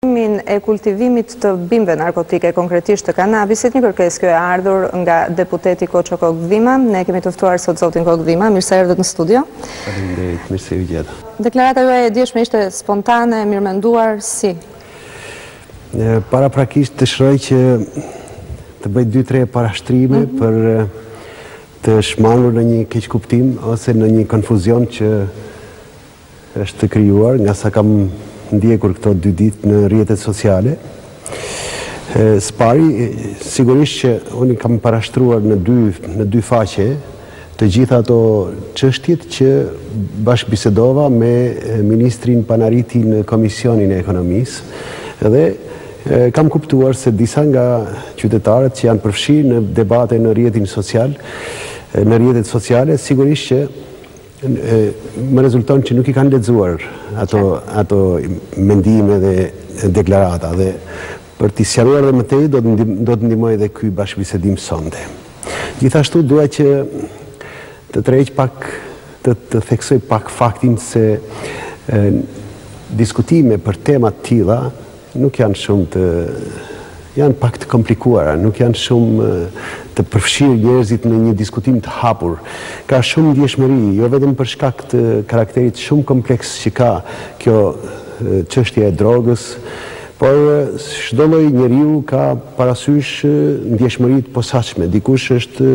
E kultivimit të bimëve narkotike, konkretisht të kanabisit, një kërkesë kjo e ardhur nga deputeti Koço Kokdhima. Ne kemi të ftuar sot zotin Kokdhima. Mirë se erdhët në studio. Faleminderit, mirë se u gjeta. Deklarata juaj e djeshme ishte spontane, mirëmenduar, si? Paraprakisht të shëroj që të bëj 2-3 parashtrime për të shmangur në një keqkuptim ose në një konfuzion që është krijuar nga sa kam ndjekur këto 2 ditë në rrjetet sociale. Spari, sigurisht që unë kam parashtruar në dy faqe të gjitha ato çështjet që bashkëbisedova me ministrin Panariti në Komisionin e Ekonomisë dhe kam kuptuar se disa nga qytetarët që janë përfshirë në debate në rrjetin social, në rrjetet sociale, sigurisht që më rezulton që nuk i kanë lexuar ato mendime dhe deklarata dhe për t'i sqaruar dhe mëtej do të ndihmoj edhe ky bashkëbisedim sonte. Gjithashtu dua që të tërheq pak, të theksoj pak faktin se diskutime për tema të tilla nuk janë shumë janë pak të komplikuara, nuk janë shumë të përfshirë njerëzit në një diskutim të hapur. Ka shumë ndjeshmëri, jo vetëm për shkak të karakterit shumë kompleks që ka kjo çështja e drogës, por çdo lloj njeriu ka parasysh ndjeshmëri të posaçme. Dikush është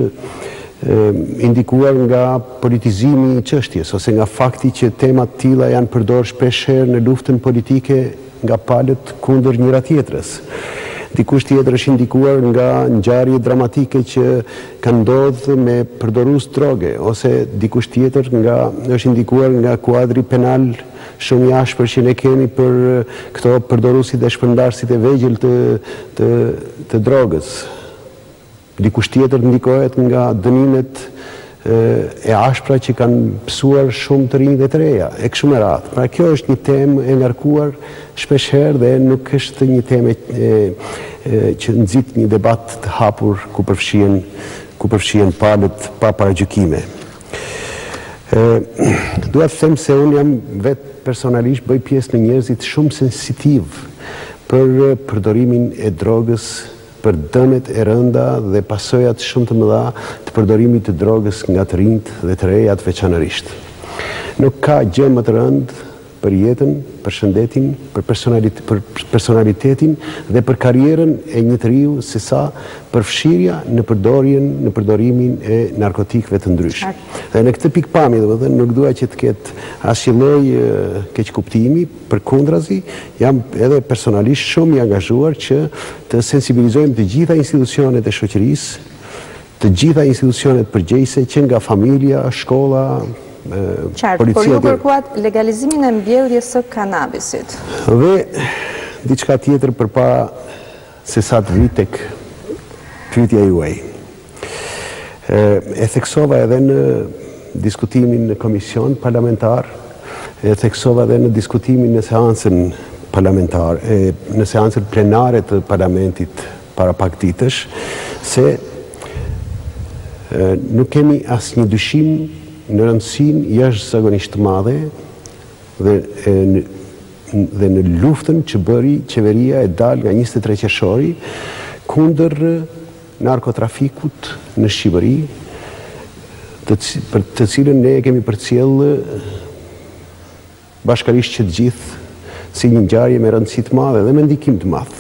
indikuar nga politizimi i çështjes ose nga fakti që tema të tilla janë përdorur shpeshherë në luftën politike nga palët kundër njëra tjetrës. Dikush tjetër është indikuar nga ngjarje dramatike që kanë ndodhur me përdorues droge, ose dikush tjetër është indikuar nga kuadri penal shumë i ashpër që ne kemi për këto përdoruesit dhe shpërndarësit e vegjël të drogës. Dikush tjetër ndikohet nga dënimet e ashpra që kanë pësuar shumë të rinj dhe të reja, e kështu me radhë. Pra kjo është një temë e ngarkuar shpeshherë dhe nuk është një temë që nxit një debat të hapur ku përfshihen palët pa paragjykime. Dua të them se unë jam vetë personalisht bëj pjesë në njerëzit shumë sensitiv për përdorimin e drogës, për dëmet e rënda dhe pasojat shumë të mëdha të përdorimit të drogës nga të rinjt dhe të rejat veçanërisht. Nuk ka gjë më të rëndë për jetën, për shëndetin, për personalitetin dhe për karrierën e një njeriu sesa përfshirja në përdorimin e narkotikëve të ndryshme. Dhe në këtë pikpamje, domethënë, nuk dua që të ketë asnjë lloj keqkuptimi, përkundrazi, jam edhe personalisht shumë i angazhuar që të sensibilizojmë të gjitha institucionet e shoqërisë, të gjitha institucionet përgjegjëse që nga familja, shkolla, qartë, por ju kërkuat legalizimin e mbjelljes së kanabisit. Dhe diçka tjetër përpara se sa të vi tek pyetja juaj. E theksova edhe në diskutimin në komision parlamentar, e theksova edhe në diskutimin në seancën parlamentar, në seancën plenare të parlamentit para pak ditësh, se nuk kemi asnjë dyshim në rëndësinë jashtëzakonisht të madhe dhe në luftën që bëri qeveria e dal nga 23 qershori kundër narkotrafikut në Shqipëri, për të cilën ne kemi përcjellë bashkërisht që të gjithë si një ngjarje me rëndësi të madhe dhe me ndikim të madh.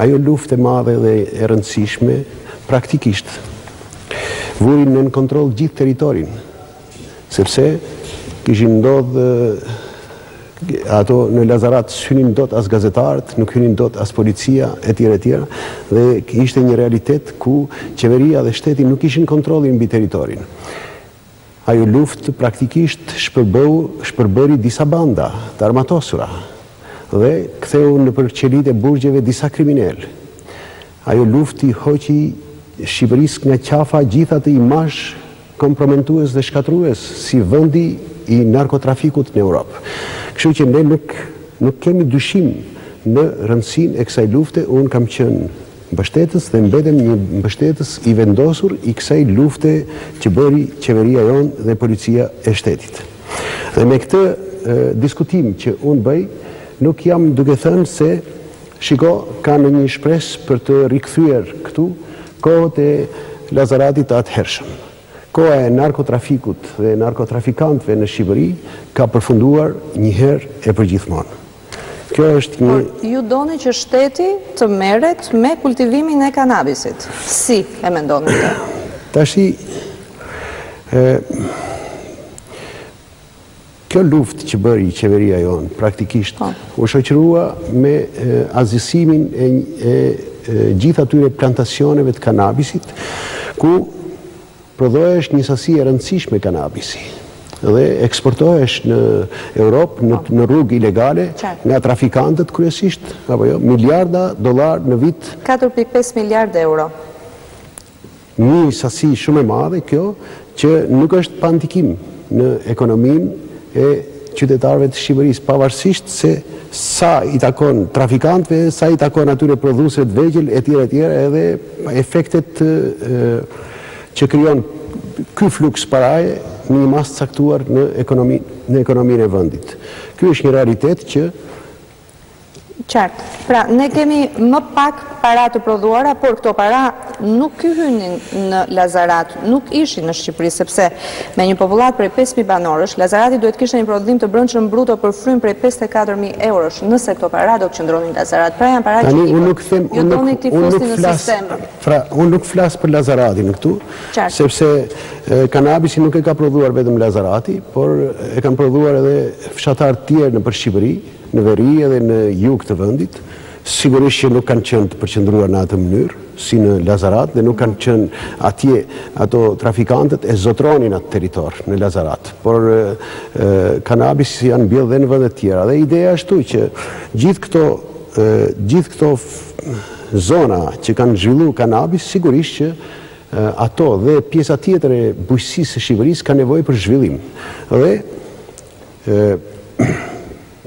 Ajo luftë e madhe dhe e rëndësishme praktikisht vurin në kontroll gjithë territorin, sepse kishin ndodhur ato në Lazarat hynin dot as gazetarët, nuk hynin dot as policia etj. Dhe ishte një realitet ku qeveria dhe shteti nuk kishin kontrollin mbi territorin. Ajo luftë praktikisht shpërbëri disa banda të armatosura dhe ktheu nëpër qelit e burgjeve disa kriminal. Ajo luftë i hoqi Shqipërisë nga qafa gjitha të imazh komprometues dhe shkatrues si vendi i narkotrafikut në Europë. Kështu që ne nuk kemi dyshim në rëndësinë e kësaj lufte. Unë kam qenë mbështetës dhe mbetem një mbështetës i vendosur i kësaj lufte që bëri qeveria jonë dhe policia e shtetit. Dhe me këtë diskutim që unë bëj, nuk jam duke thënë se shiko, ka në një shpresë për të rikthyer këtu kohët e Lazaratit të atëhershëm. Koha e narkotrafikut dhe narkotrafikantëve në Shqipëri ka përfunduar njëherë e përgjithmonë. Kjo është një... Por ju doni që shteti të merret me kultivimin e kanabisit. Si e mendoni të? Tashi, kjo luftë që bëri qeveria jonë praktikisht u shoqërua me azisimin e gjithë atyre plantacioneve të kanabisit, ku prodhohesh një sasi e rëndësishme kanabisi dhe eksportohesh në Europë në rrugë ilegale nga trafikantët kryesisht, apo jo, miliarda dollar në vit. 4.5 miliard euro. Një sasi shumë e madhe kjo, që nuk është pa ndikim në ekonominë e qytetarëve të Shqipërisë, pavarësisht se sa i takon trafikantëve, sa i takon atyre prodhuesve të vegjël etj edhe efektet që krijon ky fluks paraje në një masë caktuar në ekonominë e vendit. Ky është një realitet që Qartë. Pra, ne kemi më pak para të prodhuara, por këto para nuk hynin në Lazarat, nuk ishin në Shqipëri, sepse me një popullat prej 5.000 banorësh, Lazarati duhet kishte një prodhim të brendshëm bruto për frym prej 54.000 eurosh, nëse këto para do të qëndronin në Lazarat. Pra janë para që ju doni këti fusni në sistem. Unë nuk flas për Lazaratin këtu, sepse kanabisi nuk e ka prodhuar vetëm Lazarati, por e kanë prodhuar edhe fshatar tjerë në për Shqipëri, në veri edhe në jug të vendit, sigurisht që nuk kanë qenë të përqendruar në atë mënyrë, si në Lazarat, dhe nuk kanë qenë atje ato trafikantët e zotronin atë territor në Lazarat. Por kanabis janë mbjellë dhe në vendet tjera. Dhe ideja është që gjithë këto zona që kanë zhvillu kanabis, sigurisht që ato dhe pjesa tjetër e bujqësisë së Shqipërisë ka nevojë për zhvillim. Dhe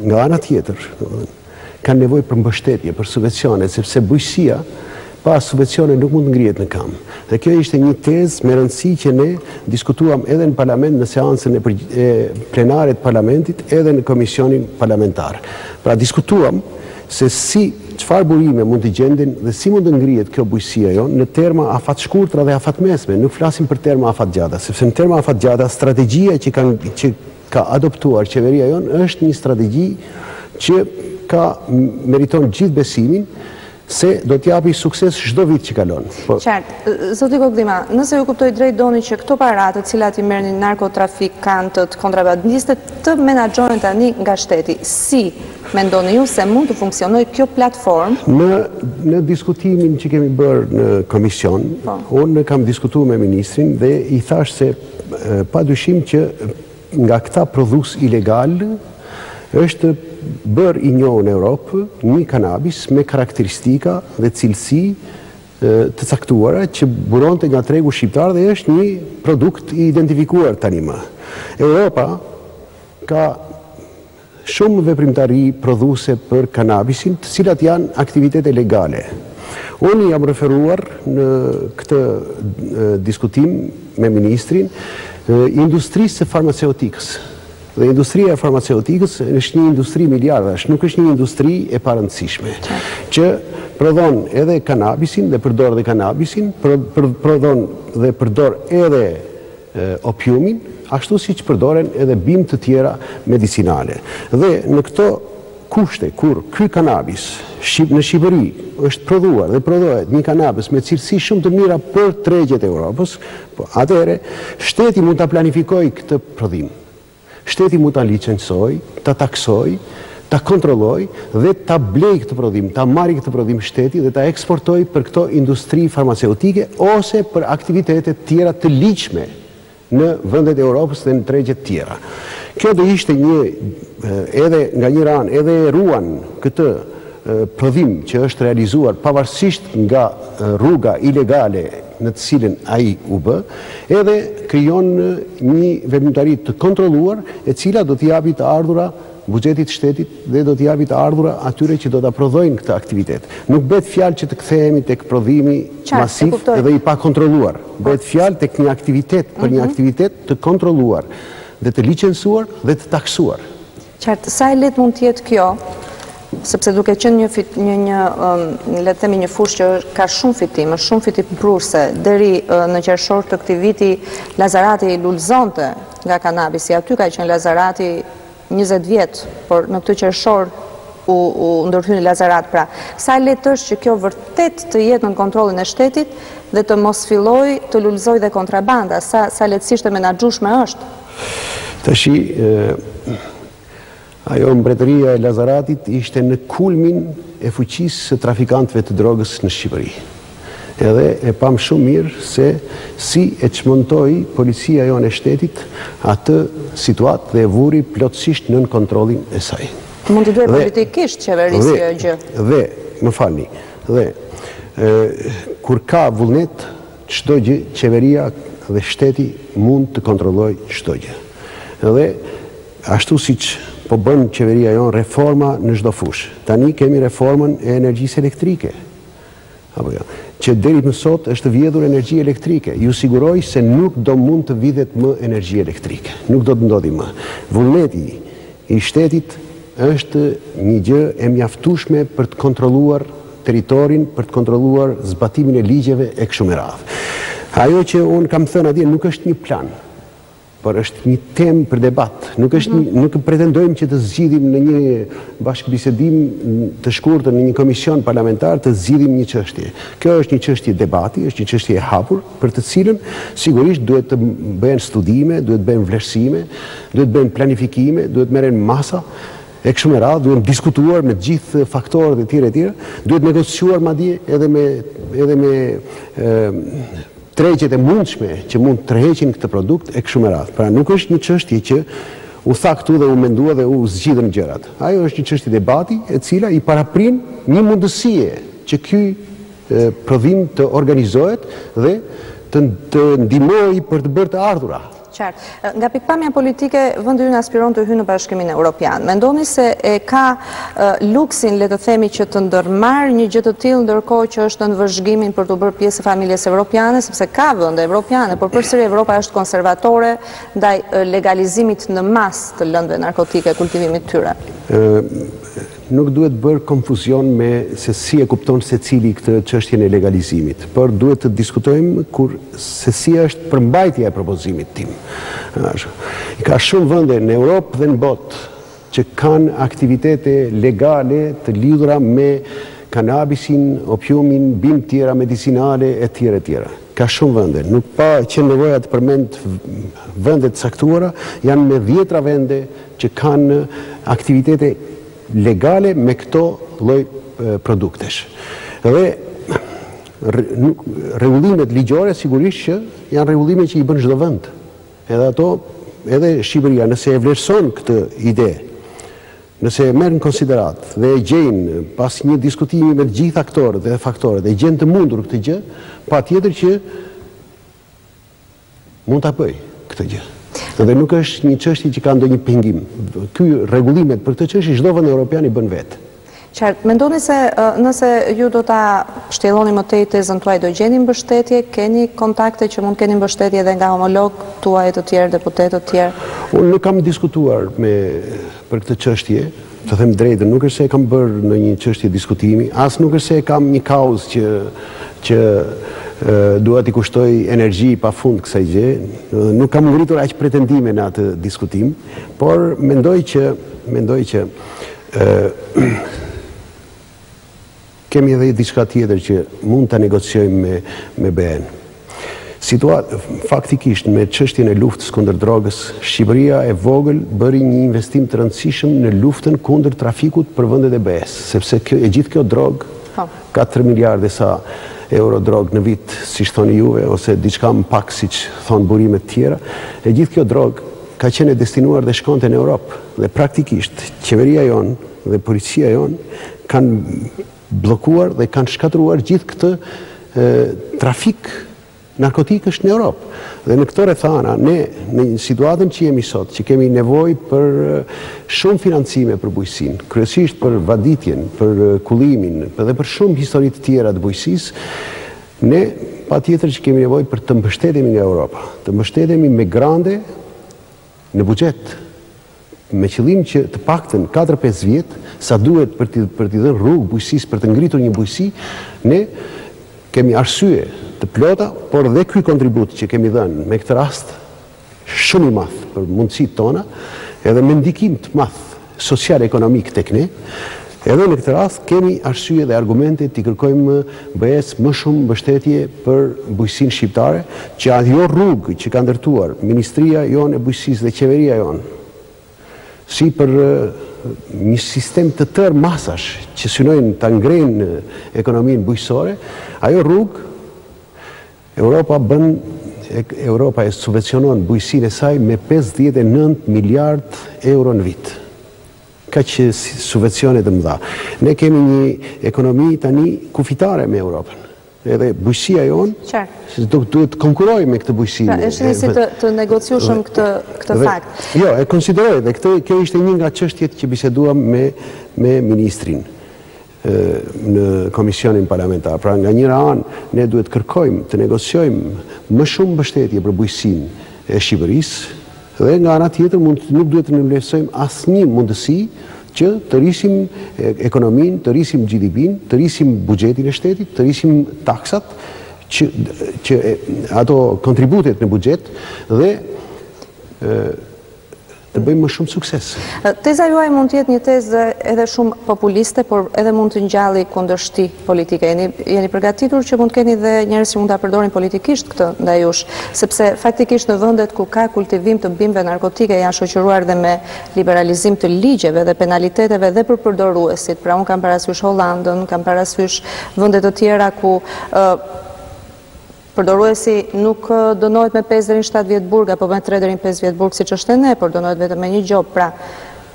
nga ana tjetër, kanë nevojë për mbështetje, për subvencione, sepse bujqësia pa subvencione nuk mund të ngrihet në kam. Dhe kjo ishte një tezë me rëndësi që ne diskutuam edhe në parlament, në seancën e plenare të parlamentit, edhe në komisionin parlamentar. Pra diskutuam se çfarë burime mund të gjenden dhe si mund të ngrihet kjo bujqësia jonë në terma afat shkurtra dhe afat mesme. Nuk flasim për terma afat gjata, sepse në terma afat gjata strategjia që ka adoptuar qeveria jonë është një strategji që meriton gjithë besimin se do t'japi sukses çdo vit që kalon. Qartë. Zoti Kokdima, nëse ju kuptoj drejt doni që këto paratë të cilat i merrnin narkotrafikantët, kontrabandistët të menaxhohen tani nga shteti, si mendoni ju se mund të funksionojë kjo platformë? Në diskutimin që kemi bërë në komision, unë kam diskutuar me ministrin dhe i thash se padyshim që nga këta prodhues ilegal është bërë i njohur në Europë një kanabis me karakteristika dhe cilësi të caktuara që buronte nga tregu shqiptar dhe është një produkt i identifikuar tani më. Europa ka shumë veprimtari prodhuese për kanabisin, të cilat janë aktivitete legale. Unë jam referuar në këtë diskutim me ministrin industrisë së farmaceutikës. Dhe industria e farmaceutikës është një industri miliardash, nuk është një industri e parëndësishme, që prodhon edhe kanabisin dhe përdor dhe kanabisin, prodhon dhe përdor edhe opiumin, ashtu si që përdoren edhe bimë të tjera medicinale. Dhe në këto kushte, kur ky kanabis në Shqipëri është prodhuar dhe prodhohet një kanabis me cilësi shumë të mira për tregjet e Europës, atëherë shteti mund ta planifikojë këtë prodhim. Shteti mund ta licencoj, ta taksoj, ta kontrolloj dhe ta blej këtë prodhim, ta marrë këtë prodhim shteti dhe ta eksportoj për këto industri farmaceutike ose për aktivitete tjera të ligjshme në vendet e Europës dhe në tregjet tjera. Kjo do ishte edhe nga një ranë, edhe ruan këtë prodhim që është realizuar pavarësisht nga rruga ilegale në të cilën ai u bë, edhe krijon një veprimtari të kontrolluar e cila do t'i japi të ardhura buxhetit shtetit dhe do t'i japi të ardhura atyre që do ta prodhojnë këtë aktivitet. Nuk bëhet fjalë që të kthehemi tek prodhimi masiv dhe i pa kontrolluar. Bëhet fjalë tek një aktivitet për një aktivitet të kontrolluar dhe të licencuar dhe të taksuar. Qartë, sa e lehtë mund të jetë kjo sepse duke qenë le të themi një fushë që ka shumë fitim, është shumë fitim prurse, deri në qershor të këtij viti Lazarati lulëzonte nga kanabisi, aty ka qenë Lazarati 20 vjet, por në këtë qershor u ndërhyn Lazarat. Pra, sa lehtë është që kjo vërtet të jetë në kontrollin e shtetit dhe të mos fillojë të lulëzojë dhe kontrabanda, sa lehtësisht e menaxhueshme është. Tashi, ajo mbretëria e Lazaratit ishte në kulmin e fuqisë së trafikantëve të drogës në Shqipëri. Edhe e pam shumë mirë se si e çmontoi policia jonë e shtetit atë situatë dhe e vuri plotësisht nën kontrollin e saj. Mund të duhet politikisht qeverisë kjo gjë. Dhe, më falni, kur ka vullnet, çdo gjë qeveria dhe shteti mund të kontrollojë çdo gjë. Dhe ashtu siç po bën qeveria jonë reforma në çdo fushë. Tani kemi reformën e energjisë elektrike. Apo jo, që deri më sot është vjedhur energji elektrike. Ju siguroj se nuk do mund të vidhet më energji elektrike. Nuk do të ndodhi më. Vullneti i shtetit është një gjë e mjaftueshme për të kontrolluar territorin, për të kontrolluar zbatimin e ligjeve e kështu me radhë. Ajo që unë kam thënë atje nuk është një plan, por është një temë për debat. Nuk pretendojmë që të zgjidhim në një bashkëbisedim të shkurtër në një komision parlamentar të zgjidhim një çështje. Kjo është një çështje debati, është një çështje e hapur për të cilën sigurisht duhet të bëhen studime, duhet të bëhen vlerësime, duhet të bëhen planifikime, duhet të merren masa e kështu me radhë, duhet diskutuar me të gjithë faktorët e tjerë, duhet negociuar madje edhe me tregjet e mundshme që mund të tërheqin këtë produkt e kështu me radhë. Pra nuk është një çështje që u tha këtu dhe u mendua dhe u zgjidhen gjërat. Ajo është një çështje debati e cila i paraprin një mundësie që ky prodhim të organizohet dhe të ndihmojë për të bërë të ardhura. Qartë. Nga pikpamja politike, vendi ynë aspiron të hyjë në Bashkimin Evropian. Mendoni se e ka luksin, le të themi, që të ndërmarrë një gjë të tillë ndërkohë që është në vëzhgimin për të bërë pjesë e familjes evropiane, sepse ka vende evropiane, por përsëri Evropa është konservatore ndaj legalizimit në masë të lëndëve narkotike, kultivimit tyre. Nuk duhet bërë konfuzion me se si e kupton secili këtë çështjen e legalizimit, por duhet të diskutojmë se si është përmbajtja e propozimit tim. Ka shumë vende në Europë dhe në botë që kanë aktivitete legale të lidhura me kanabisin, opiumin, bimë tjera medicinale e tjera. Ka shumë vende. Nuk pa që nevoja të përmend vendet saktuara, janë me 10 vende që kanë aktivitete legale me këto lloj produktesh. Dhe rregullimet ligjore sigurisht që janë rregullime që i bën çdo vend. Edhe ato, edhe Shqipëria, nëse e vlerëson këtë ide, nëse e merr në konsiderat dhe e gjejnë pas një diskutimi me të gjithë aktorët dhe faktorët, e gjen të mundur këtë gjë, patjetër që mund ta bëj këtë gjë. Dhe nuk është një çështje që ka ndonjë pengim. Ky rregullimet për këtë çështje çdo vend evropian i bën vetë. Qartë, mendoni se nëse ju do ta shtjelloni më tej tezën tuaj, do gjeni mbështetje, keni kontakte që mund keni mbështetje edhe nga homologë tuaj të tjerë, deputetë të tjerë? Unë nuk kam diskutuar për këtë çështje, të them drejtën, nuk është se e kam bërë në një çështje diskutimi, as nuk është se e kam një kauzë që duhet i kushtoj energji pa fund kësaj gjë. Nuk kam ngritur aq pretendime në atë diskutim, por mendoj që kemi edhe diçka tjetër që mund ta negociojmë me BE-n. Faktikisht me çështjen e luftës kundër drogës, Shqipëria e vogël bëri një investim të rëndësishëm në luftën kundër trafikut për vendet e BE-s, sepse gjithë kjo drogë, 4 miliardë sa euro drogë në vit, siç thoni juve, ose diçka më pak siç thon burimet tjera, e gjithë kjo drogë ka qenë destinuar dhe shkonte në Europë. Dhe praktikisht qeveria jonë dhe policia jonë kanë bllokuar dhe kanë shkatëruar gjithë këtë trafik narkotikësh në Europë. Dhe në këtë rrethana, ne në situatën që jemi sot, që kemi nevojë për shumë financime për bujqësinë, kryesisht për vaditjen, për kullimin, dhe për shumë histori të tjera të bujqësisë, ne patjetër që kemi nevojë për të mbështetemi nga Europa, të mbështetemi me grande në buxhet, me qëllim që të paktën 4-5 vjet, sa duhet për t'i dhënë rrugë bujqësisë, për të ngritur një bujqësi, ne kemi arsye të plota, por dhe ky kontribut që kemi dhënë me këtë rast shumë i madh për mundësitë tona, edhe me ndikim të madh social-ekonomik tek ne, edhe në këtë rast kemi arsye dhe argumente t'i kërkojmë BE-s më shumë mbështetje për bujqësinë shqiptare, që ajo rrugë që ka ndërtuar Ministria jonë e Bujqësisë dhe Qeveria jonë, si për një sistem të tërë masash që synojnë të ngrejnë ekonominë bujqësore, ajo rrugë Europa e subvencionon bujqësinë e saj me 59 miliard euro në vit. Ka që subvencione të mëdha. Ne kemi një ekonomi tani kufitare me Europën. Edhe bujqësia jonë duhet të konkuroj me këtë bujqësi. Pra, është një si të negociushëm këtë fakt. Jo, e konsideroj dhe kjo ishte një nga çështjet që biseduam me ministrin në komisionin parlamentar. Pra, nga njëra anë, ne duhet kërkojmë të negociojmë më shumë mbështetje për bujqësinë e Shqipërisë, dhe nga ana tjetër nuk duhet të nënvlerësojmë asnjë mundësi që të rrisim ekonominë, të rrisim GDP-n, të rrisim buxhetin e shtetit, të rrisim taksat, që ato kontributet në buxhet dhe të bëjmë më shumë sukses. Teza juaj mund të jetë një tezë edhe shumë populiste, por edhe mund të ngjalli kundërshti politike. Jeni përgatitur që mund të keni dhe njerëz që mund ta përdorin politikisht këtë ndaj jush, sepse faktikisht në vendet ku ka kultivim të bimëve narkotike janë shoqëruar dhe me liberalizim të ligjeve dhe penaliteteve dhe për përdoruesit. Pra unë kam parasysh Hollandën, kam parasysh vende të tjera ku përdoruesi nuk dënohet me 5 deri në 7 vjet burg apo me 3 deri në 5 vjet burg siç është ne, por dënohet vetëm me një gjop. Pra,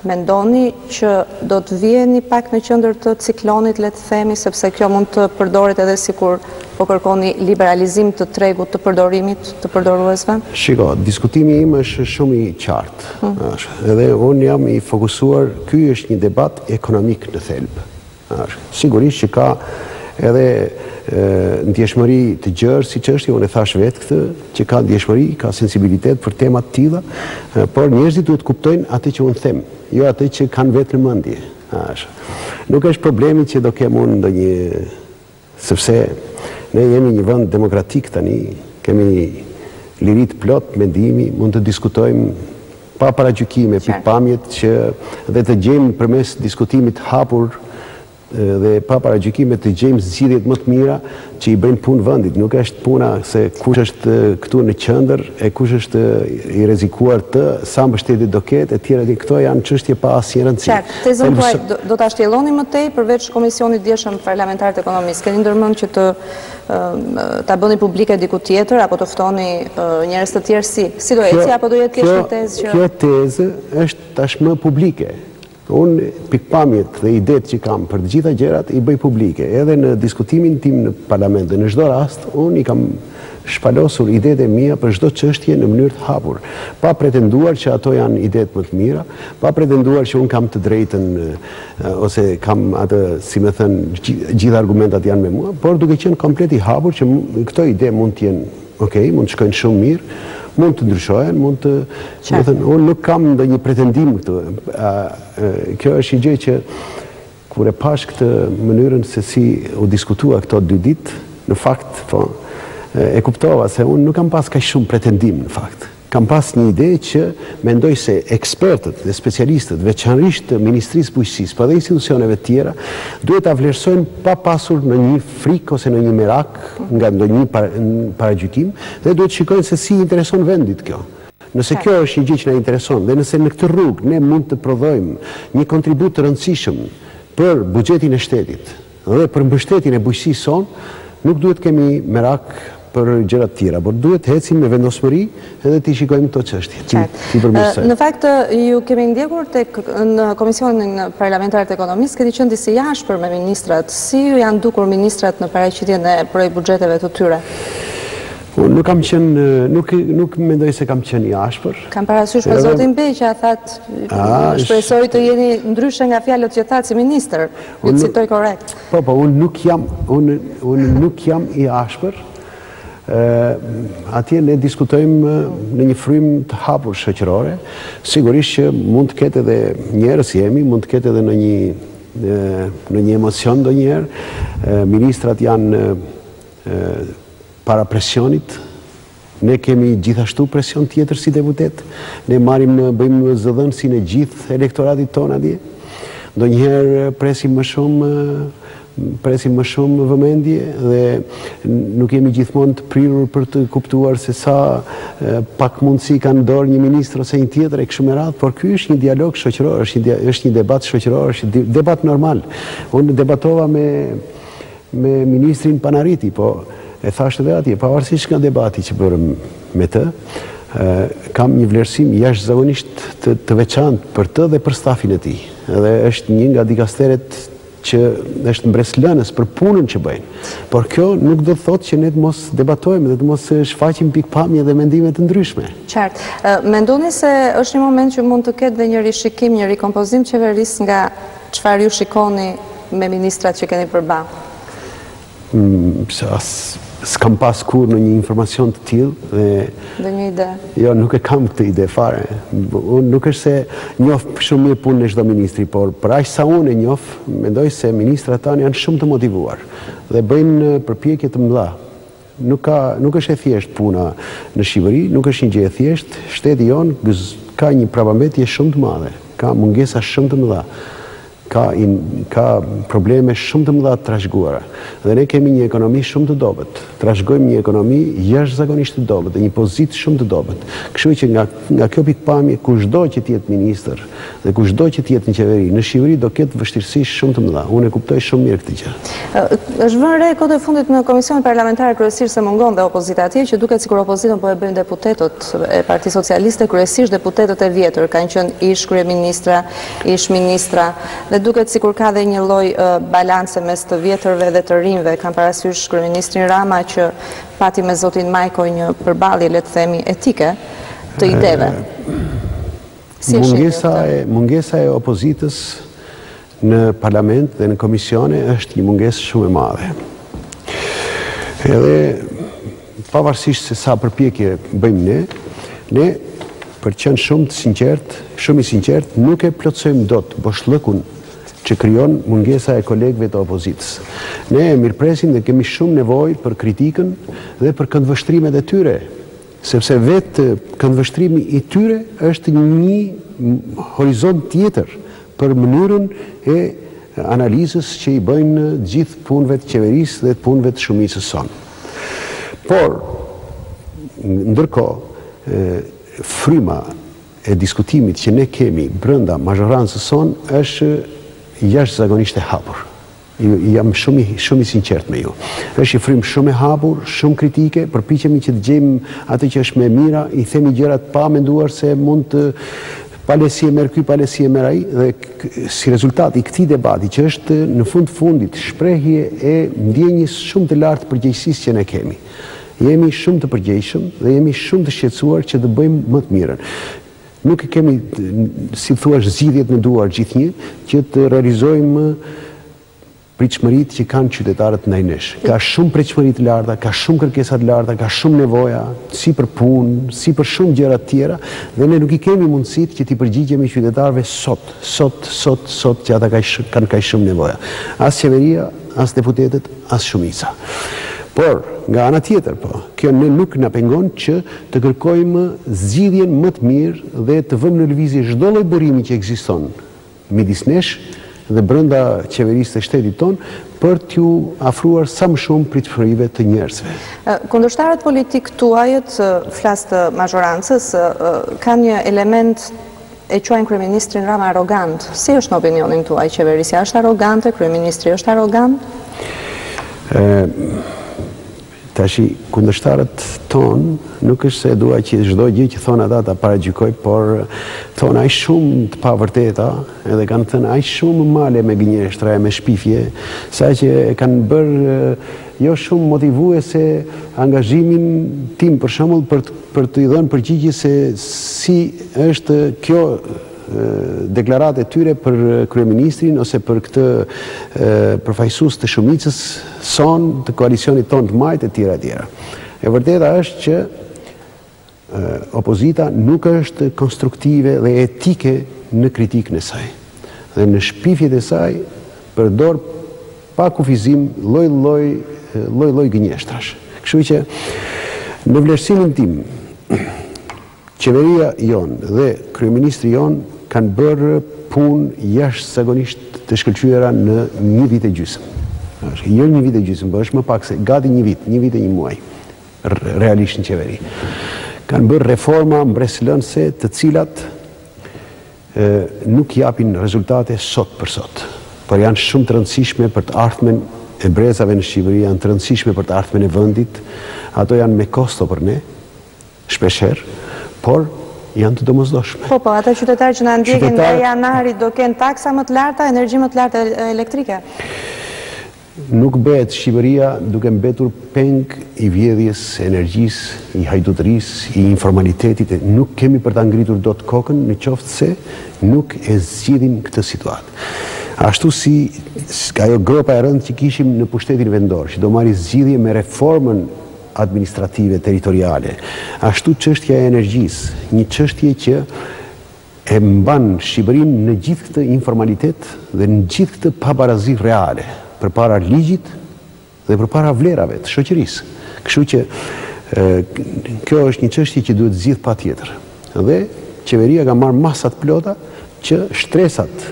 mendoni që do të vijeni pak në qendër të ciklonit, le të themi, sepse kjo mund të përdoret edhe sikur po kërkoni liberalizim të tregut të përdorimit të përdoruesve? Shiko, diskutimi im është shumë i qartë. Edhe unë jam i fokusuar, ky është një debat ekonomik në thelb. Sigurisht që ka edhe ndjeshmëri të gjerë, si që është, unë e thash vetë këtë, që ka ndjeshmëri, ka sensibilitet për temat tilla, por njerëzit duhet kuptojnë atë që unë them, jo atë që kanë vetë në mendje. Nuk është problemi që do kem unë ndonjë, sepse ne jemi një vend demokratik tani, kemi liri të plot mendimi, mund të diskutojmë pa paragjykime pikpamjet që dhe të gjejmë përmes diskutimit hapur dhe pa paragjykime të gjejmë zgjidhjet më të mira që i bëjnë punë vendit. Nuk është puna se kush është këtu në qendër e kush është i rrezikuar të sa mbështetje do ketë e tjera. Këto janë çështje pa asnjë rëndësi. Tezën tuaj do ta shtjelloni më tej përveç Komisionit Djeshëm Parlamentar të Ekonomisë. Keni ndërmend që ta bëni publike diku tjetër apo të ftoni njerëz të tjerë si do eci apo do jetë thjesht një tezë që kjo tezë është tashmë publike. Unë pikpamjet dhe idet që kam për të gjitha gjërat i bëj publike. Edhe në diskutimin tim në parlament dhe në çdo rast, unë i kam shpalosur idetë e mia për çdo çështje në mënyrë të hapur, pa pretenduar që ato janë idetë më të mira, pa pretenduar që unë kam të drejtën ose kam atë, si më thënë, gjithë argumentat janë me mua, por duke qenë komplet i hapur që këto ide mund të jenë mund të shkojnë shumë mirë, mund të ndryshohen, mund të... Unë nuk kam ndonjë pretendim këtu. Kjo është një gjë që kur e pash këtë mënyrën se si u diskutua këto 2 ditë, në fakt, e kuptova se unë nuk kam pas kaq shumë pretendim në fakt. Kam pas një ide që mendoj se ekspertët dhe specialistët, veçanërisht të Ministrisë Bujqësisë, pa dhe institucioneve tjera, duhet ta vlerësojnë pa pasur në një frikë ose në një merak nga ndonjë paragjykim, dhe duhet shikojnë se si intereson vendit kjo. Nëse kjo është një gjë që na intereson dhe nëse në këtë rrugë ne mund të prodhojmë një kontribut të rëndësishëm për buxhetin e shtetit dhe për mbështetjen e bujqësisë sonë, nuk duhet kemi merak për gjërat tjera, por duhet ecim me vendosmëri edhe t'i shikojmë këto çështje. Në fakt, ju kemi ndjekur në Komisionin Parlamentar të Ekonomisë, keni qenë disi jashpër me ministrat. Si ju janë dukur ministrat në paraqitjen e projekt buxheteve të tyre? Nuk kam qenë, nuk mendoj se kam qenë i ashpër. Kam parasysh për zotin Beqa, shpresoj të jeni ndryshe nga fjalët që thatë si ministër, ju citoj korrekt. Po, unë nuk jam i ashpër, atje ne diskutojmë në një frym të hapur shoqërore. Sigurisht që mund të ketë edhe njerëz jemi, mund të ketë edhe në një emocion ndonjëherë. Ministrat janë para presionit. Ne kemi gjithashtu presion tjetër si deputet. Ne bëjmë zëdhënësin e gjithë elektoratit tonë atje. Ndonjëherë presim më shumë vëmendje dhe nuk jemi gjithmonë të prirur për të kuptuar se sa pak mundësi kanë dorë një ministr ose një tjetër e kështu me radhë, por ky është një dialog shoqëror, është një debat shoqëror, është një debat normal. Unë debatova me ministrin Panariti, po e thashtë edhe atje, pavarësisht nga debati që bërëm me të, kam një vlerësim jashtëzakonisht të veçantë për të dhe për stafin e tij. Dhe është një nga dikasteret që është mbreslënës për punën që bëjnë. Por kjo nuk do të thotë që ne të mos debatojmë dhe të mos shfaqim pikpamje dhe mendime të ndryshme. Qartë. Mendoni se është një moment që mund të ketë dhe një rishikim, një rikompozim qeverisë nga çfarë ju shikoni me ministrat që keni përballë? S'kam pas kur në një informacion të tillë dhe një ide. Jo, nuk e kam këtë ide fare. Unë nuk është se njoh shumë mirë punën e çdo ministri, por për aq sa unë e njoh, mendoj se ministrat tanë janë shumë të motivuar dhe bëjnë përpjekje të mëdha. Nuk është e thjesht puna në Shqipëri, nuk është një gjë e thjeshtë. Shteti jonë ka një pravambetje shumë të madhe, ka mungesa shumë të mëdha. Ka probleme shumë të mëdha të trashëguara. Dhe ne kemi një ekonomi shumë të dobët. Trashëgojmë një ekonomi jashtëzakonisht të dobët dhe një pozitë shumë të dobët. Kështu që nga kjo pikpamje, kushdo që të jetë ministër dhe kushdo që të jetë në qeveri, në Shqipëri do ketë vështirësi shumë të mëdha. Unë e kuptoj shumë mirë këtë gjë. Është vënë re kohët e fundit në Komisionin Parlamentare kryesisht se mungon dhe opozita atje, që duket sikur opozitën po e bëjnë deputetët e Partisë Socialiste, kryesisht deputetët e vjetër, kanë qenë ish kryeministra, ish ministra, dhe duket sikur ka dhe një lloj balance mes të vjetërve dhe të rinjve. Kam parasysh kryeministrin Rama që pati me zotin Majko një përballje, le të themi, etike të ideve. Mungesa e opozitës në parlament dhe në komisione është një mungesë shumë e madhe. Edhe pavarësisht se sa përpjekje bëjmë ne për të qenë shumë i sinqert, nuk e plotësojmë dot boshllëkun që krijon mungesa e kolegëve të opozitës. Ne mirëpresim dhe kemi shumë nevojë për kritikën dhe për këndvështrimet e tyre, sepse vetë këndvështrimi i tyre është një horizont tjetër për mënyrën e analizës që i bëjnë gjithë punëve të qeverisë dhe punëve të shumicës sonë. Por, ndërkohë, fryma e diskutimit që ne kemi brenda mazhorancës sonë është jashtëzakonisht e hapur. Jam shumë i sinqert me ju. Është një frymë shumë e hapur, shumë kritike, përpiqemi që të gjejmë atë që është më e mira, i themi gjërat pa menduar se mund të palesi e merr ky, palesi e merr ai, dhe si rezultat i këtij debati që është në fundit shprehje e ndjenjës shumë të lartë përgjegjësisë që ne kemi. Jemi shumë të përgjegjshëm dhe jemi shumë të shqetësuar që të bëjmë më të mirën. Nuk kemi, si thua, zgjidhjet në duar gjithnjë që të realizojmë pritshmëritë që kanë qytetarët ndaj nesh. Ka shumë pritshmëri të larta, ka shumë kërkesa të larta, ka shumë nevoja, si për punë, si për shumë gjëra të tjera, dhe ne nuk i kemi mundësitë që t'i përgjigjemi qytetarëve sot që ata kanë kaq shumë nevoja. As qeveria, as deputetët, as shumica. Por, nga ana tjetër, kjo ne nuk na pengon që të kërkojmë zgjidhjen më të mirë dhe të vëmë në lëvizje çdo lloj burimi që ekziston midis nesh dhe brenda qeverisë të shtetit tonë për t'ju afruar sa më shumë pritshmërive të njerëzve. Kundërshtarët politik tuajët, flas të mazhorancës, kanë një element e quajnë kryeministrin Rama arrogant. Si është në opinionin tuaj qeverisja? Është arrogante, kryeministri është arrogant? Tashi, kundërshtarët tonë nuk është se dua që çdo gjë që thonë ata ta paragjykoj, por thonë aq shumë të pavërteta, edhe kanë thënë aq shumë male me gënjeshtra e me shpifje, sa që e kanë bërë jo shumë motivuese angazhimin tim, për shembull, për të i dhënë përgjigje se si është kjo deklaratë e tyre për kryeministrin ose për këtë përfaqësues të shumicës son të koalicionit tonë të majtë e tjera. E vërteta është që opozita nuk është konstruktive dhe etike në kritikën e saj. Dhe në shpifjet e saj përdor pa kufizim lloj gënjeshtrash. Kështu që në vlerësimin tim, qeveria jonë dhe kryeministri jonë kanë bërë punë jashtëzakonisht të shkëlqyera në 1 vit e gjysmë. Jo 1 vit e gjysmë, por është më pak se gati 1 vit e 1 muaj realisht në qeveri. Kanë bërë reforma mbreslënëse të cilat nuk japin rezultate sot për sot, por janë shumë të rëndësishme për të ardhmen e brezave në Shqipëri, janë të rëndësishme për të ardhmen e vendit. Ato janë me kosto për ne, shpeshherë, por janë të domosdoshme. Po, ata qytetarë që na ndjekin nga janari do kenë taksa më të larta, energji më të lartë elektrike? Nuk bëhet Shqipëria duke mbetur peng i vjedhjes së energjisë, i hajdutërisë, i informalitetit. Nuk kemi për ta ngritur dot kokën në qoftë se nuk e zgjidhim këtë situatë. Ashtu si ajo gropa e rëndë që kishim në pushtetin vendor, që do marrë zgjidhje me reformën administrative, territoriale, ashtu çështja e energjisë, një çështje që e mban Shqipërinë në gjithë këtë informalitet dhe në gjithë këtë pabarazi reale përpara ligjit dhe përpara vlerave të shoqërisë. Kështu që kjo është një çështje që duhet zgjidh patjetër. Dhe qeveria ka marrë masat plota që shtresat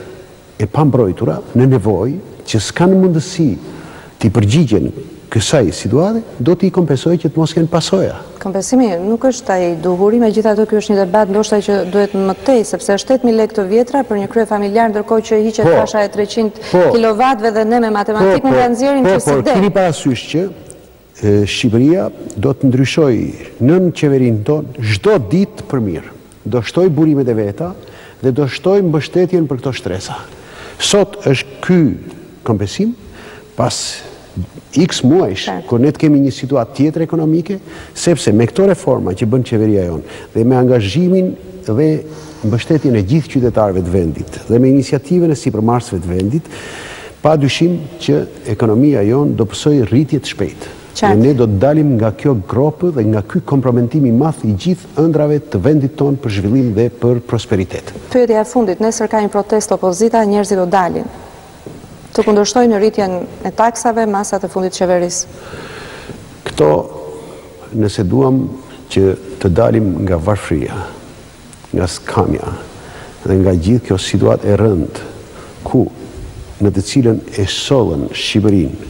e pambrojtura në nevojë që s'kanë mundësi t'i përgjigjen kësaj situate, do t'i kompensojë që të mos kenë pasoja. Kompensimi nuk është ai duhuri, megjithatë ky është një debat ndoshta që duhet më tej, sepse 7.000 lekë të vjetra për një krye familjar, ndërkohë që hiqet fasha e 300 kilovatëve dhe ne me matematikën nga nxjerrim që si del. Keni parasysh që Shqipëria do të ndryshojë nën qeverinë tonë çdo ditë për mirë. Do shtojë burimet e veta dhe do shtojë mbështetjen për këto shtresa. Sot është ky kompensim pas X muajsh, kur ne të kemi një situatë tjetër ekonomike, sepse me këto reforma që bën qeveria jonë dhe me angazhimin dhe mbështetjen e gjithë qytetarëve të vendit dhe me iniciativën e sipërmarrësve të vendit, pa dyshim që ekonomia jonë do pësojë rritje të shpejtë. Dhe ne do të dalim nga kjo gropë dhe nga ky kompromentim i madh i gjithë ëndrave të vendit tonë për zhvillim dhe për prosperitet. Pyetja e fundit, nesër ka një protestë opozita, njerëzit do dalin të kundërshtojnë rritjen e taksave, masat e fundit qeverisë. Këto, nëse duam që të dalim nga varfëria, nga skamja dhe nga gjithë kjo situatë e rëndë, ku në të cilën e sollën Shqipërinë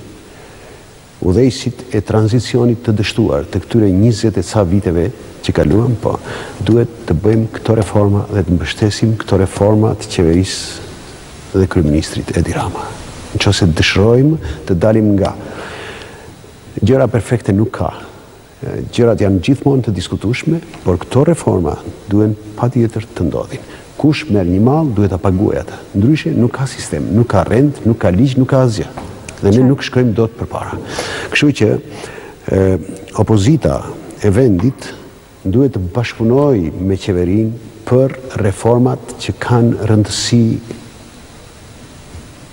udhëheqësit e tranzicionit të dështuar të këtyre 20 e ca viteve që kaluam, po duhet të bëjmë këto reforma dhe të mbështesim këto reforma të qeverisë dhe kryeministrit Edi Rama. Nëse dëshirojmë të dalim nga gjëra perfekte nuk ka. Gjërat janë gjithmonë të diskutueshme, por këto reforma duhen patjetër të ndodhin. Kush merr një mall duhet ta paguajë atë. Ndryshe nuk ka sistem, nuk ka rent, nuk ka ligj, nuk ka asgjë. Dhe ne nuk shkojmë dot përpara. Kështu që opozita e vendit duhet të bashkëpunojë me qeverinë për reformat që kanë rëndësi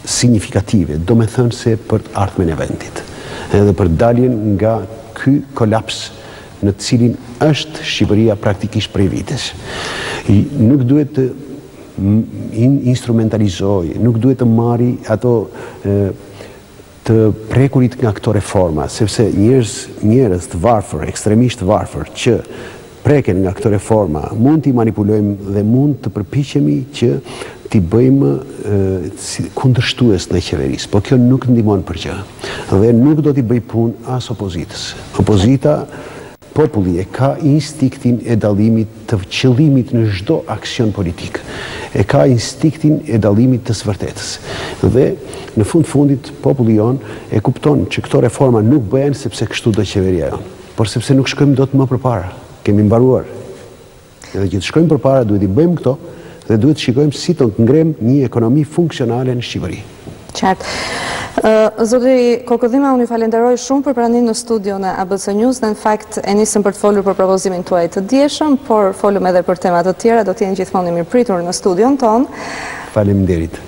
signifikative, do me thënë se për të ardhmen e vendit, edhe për daljen nga ky kolaps në cilin është Shqipëria praktikisht prej vitesh. Nuk duhet të instrumentalizoj, nuk duhet të marri ato të prekurit nga këto reforma, sepse njerëz të varfër, ekstremisht varfër, që preken nga këto reforma, mund t'i manipulojmë dhe mund të përpiqemi që t'i bëjmë kundërshtues në qeverisë, po kjo nuk ndihmon për gjë. Dhe nuk do t'i bëj punë as opozitës. Opozita, populli e ka instiktin e dallimit të qëllimit në çdo aksion politik. E ka instiktin e dallimit të së vërtetës. Dhe në fundit populli jonë e kupton që këto reforma nuk bëhen sepse kështu do qeveria jonë, por sepse nuk shkojmë dot më përpara. Kemi mbaruar. Edhe që të shkojmë përpara duhet i bëjmë këto dhe duhet të shikojmë si të ngrejmë një ekonomi funksionale në Shqipëri. Qartë. Zoti Kokodhima, unë ju falenderoj shumë për pranimin në studion e ABC News dhe në fakt e nisëm për të folur për propozimin tuaj të dieshëm, por folëm edhe për tema të tjera, do të jenë gjithmonë mirëpritur në studion ton. Faleminderit.